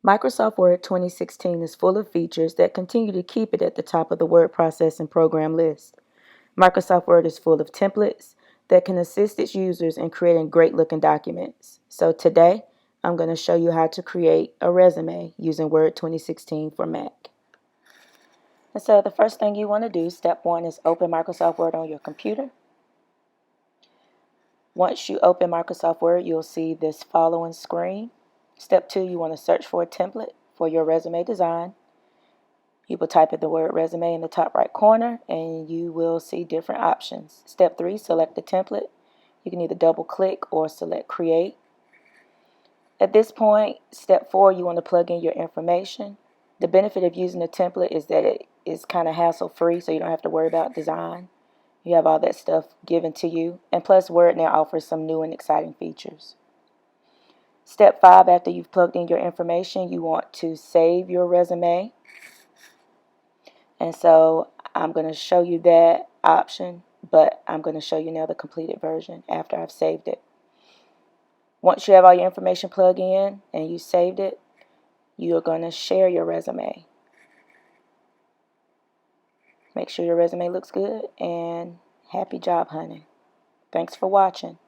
Microsoft Word 2016 is full of features that continue to keep it at the top of the word processing program list. Microsoft Word is full of templates that can assist its users in creating great-looking documents. So today, I'm going to show you how to create a resume using Word 2016 for Mac. And so the first thing you want to do, step one, is open Microsoft Word on your computer. Once you open Microsoft Word, you'll see this following screen. Step two, you want to search for a template for your resume design. You will type in the word resume in the top right corner and you will see different options. Step three, select the template. You can either double click or select create. At this point, step four, you want to plug in your information. The benefit of using a template is that it is kind of hassle free, so you don't have to worry about design. You have all that stuff given to you. And plus, Word now offers some new and exciting features. Step five, after you've plugged in your information, you want to save your resume. And so I'm going to show you that option, but I'm going to show you now the completed version after I've saved it. Once you have all your information plugged in and you saved it, you are going to share your resume. Make sure your resume looks good, and happy job hunting. Thanks for watching.